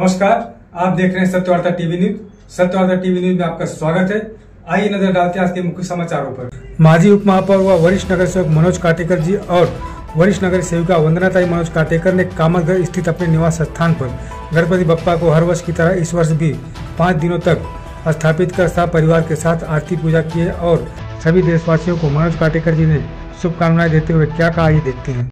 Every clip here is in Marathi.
नमस्कार, आप देख रहे हैं Satyavarta TV news. Satyavarta TV news में आपका स्वागत है। आइए नजर डालते हैं आज के मुख्य समाचारों पर। माजी उप महापौर व वरिष्ठ नगर सेवक मनोज काटेकर जी और वरिष्ठ नगर सेविका वंदनाताई मनोज काटेकर ने कामतगढ़ स्थित अपने निवास स्थान पर गणपति बप्पा को हर वर्ष की तरह इस वर्ष भी 5 दिनों तक स्थापित कर सह परिवार के साथ आरती पूजा किए और सभी देशवासियों को मनोज काटेकर जी ने शुभकामनाएं देते हुए क्या कहा, ये देखते हैं।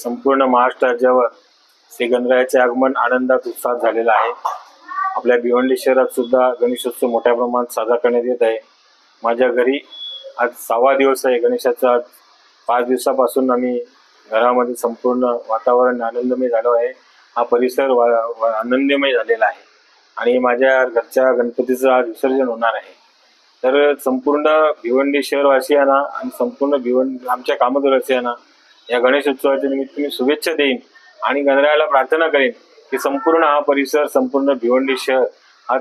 संपूर्ण महाराष्ट्र राज्यावर श्री गणरायाचे आगमन आनंदात उत्साहात झालेला आहे। आपल्या भिवंडी शहरात सुद्धा गणेशोत्सव मोठ्या प्रमाणात साजरा करण्यात येत आहे। माझ्या घरी आज 6वा दिवस आहे गणेशाचा। 5 दिवसापासून आम्ही घरामध्ये संपूर्ण वातावरण आनंदमय झालो आहे। हा परिसर आनंदमय झालेला आहे आणि माझ्या घरच्या गणपतीचं आज विसर्जन होणार आहे। तर संपूर्ण भिवंडी शहरवासियांना आणि संपूर्ण आमच्या कामतवासियांना या गणेश उत्सवाच्या निमित्ताने शुभेच्छा देईन आणि गणरायाला प्रार्थना करेन की संपूर्ण हा परिसर, संपूर्ण भिवंडी शहर हा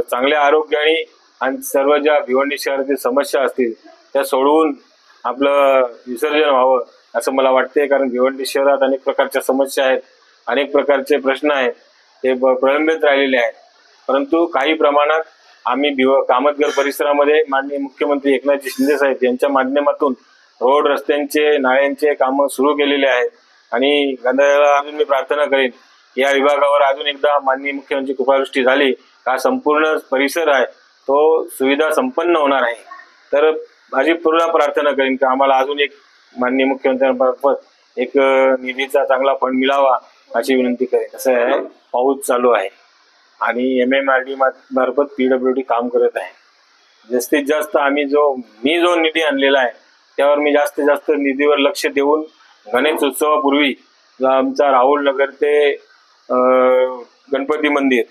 चांगल्या आरोग्याने आणि सर्व ज्या भिवंडी शहरातील समस्या असतील त्या सोडवून आपलं विसर्जन व्हावं असं मला वाटते. कारण भिवंडी शहरात अनेक प्रकारच्या समस्या आहेत, अनेक प्रकारचे प्रश्न आहेत, ते प्रलंबित राहिलेले आहेत. परंतु काही प्रमाणात आम्ही कामतगर परिसरामध्ये माननीय मुख्यमंत्री एकनाथजी शिंदे साहेब यांच्या माध्यमातून रोड, रस्त्यांचे, नाल्यांचे कामं सुरू केलेले आहेत आणि गणरायाला अजून मी प्रार्थना करेन या विभागावर अजून एकदा माननीय मुख्यमंत्री कृपादृष्टी झाली का संपूर्ण परिसर आहे तो सुविधा संपन्न होणार आहे. तर माझी पूर्ण प्रार्थना करेन की आम्हाला अजून एक माननीय मुख्यमंत्र्यांमार्फत एक निधीचा चांगला फंड मिळावा अशी विनंती करेन. असं आहे, पाऊस चालू आहे आणि MMRD मार्फत PWD काम करत आहे. जास्तीत जास्त मी जो निधी आणलेला आहे त्यावर मी जास्तीत जास्त निधीवर लक्ष देऊन गणेश उत्सवापूर्वी आमचा राहुल नगर ते गणपती मंदिर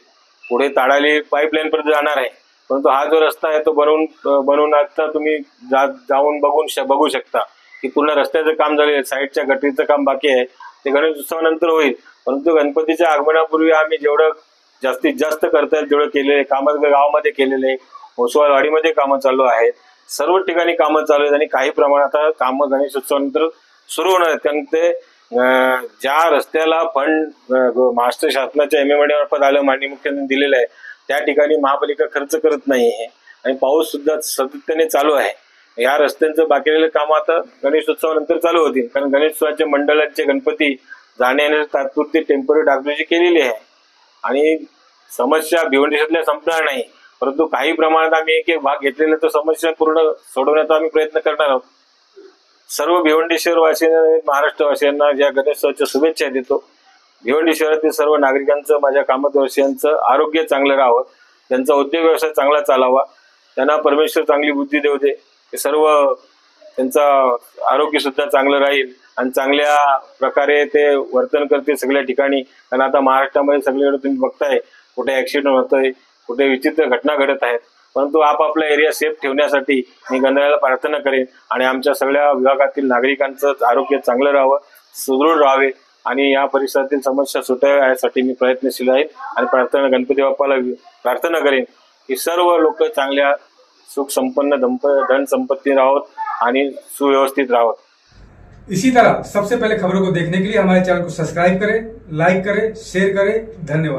पुढे ताडाली पाईपलाईन पर्यंत जाणार आहे. परंतु हा जो रस्ता आहे तो बनवून आता तुम्ही जाऊन बघू शकता की पूर्ण रस्त्याचं काम झाले, साईडच्या गटरीचं काम बाकी आहे, ते गणेश उत्सवानंतर होईल. परंतु गणपतीच्या आगमनापूर्वी आम्ही जेवढं जास्तीत जास्त करता येईल तेवढं केलेलं, कामतगर गावामध्ये केलेले, ओसवाडवाडीमध्ये कामं चालू आहेत, सर्व ठिकाणी कामं चालू आहेत आणि काही प्रमाणात कामं गणेश उत्सवानंतर सुरू होणार आहेत. कारण ते ज्या रस्त्याला फंड महाराष्ट्र शासनाच्या MMRD मार्फत आलं, माननीय मुख्यमंत्र्यांनी दिलेलं आहे, त्या ठिकाणी महापालिका खर्च करत नाही आहे आणि पाऊस सुद्धा सातत्याने चालू आहे. या रस्त्यांचं बाकी राहिलेलं काम आता गणेश उत्सवानंतर चालू होतील. कारण गणेश उत्सवाच्या मंडळाचे गणपती जाणे येण्याची तात्पुरती टेम्पररी डागडुजी केलेली आहे आणि समस्या भिवंडीतल्या संपणार नाही. परंतु काही प्रमाणात आम्ही एक भाग घेतलेला तर समस्या पूर्ण सोडवण्याचा आम्ही प्रयत्न करणार आहोत. सर्व भिवंडी शहरवासियांना, महाराष्ट्रवासियांना या गणेशोत्सवाच्या शुभेच्छा देतो. भिवंडी शहरातील सर्व नागरिकांचं, माझ्या कामतवासियांचं आरोग्य चांगलं राहावं, त्यांचा उद्योग व्यवसाय चांगला चालावा, त्यांना परमेश्वर चांगली बुद्धी देऊ दे, सर्व त्यांचा आरोग्य सुद्धा चांगलं राहील आणि चांगल्या प्रकारे ते वर्तन करते सगळ्या ठिकाणी. कारण आता महाराष्ट्रामध्ये सगळीकडे तुम्ही बघताय कुठे ऍक्सिडेंट होतोय, कुठे विचित्र घटना घडत आहेत. परंतु आपापला एरिया सेफ ठेवण्यासाठी मी गणरायाला प्रार्थना करेन आणि आमच्या सगळ्या विभागातील नागरिकांचं आरोग्य चांगलं राहावं, सुदृढ राहावे आणि या परिसरातील समस्या सुटाव्या यासाठी मी प्रयत्नशील आहे आणि गणपती बाप्पाला प्रार्थना करेन की सर्व लोक चांगल्या सुख संपन्न धन संपत्ती राहोत आणि सुव्यवस्थित राहोत. इसी तरह सबसे पहले खबरों को देखने के लिए हमारे चैनल को सब्सक्राइब करें, लाइक करें, शेयर करें. धन्यवाद.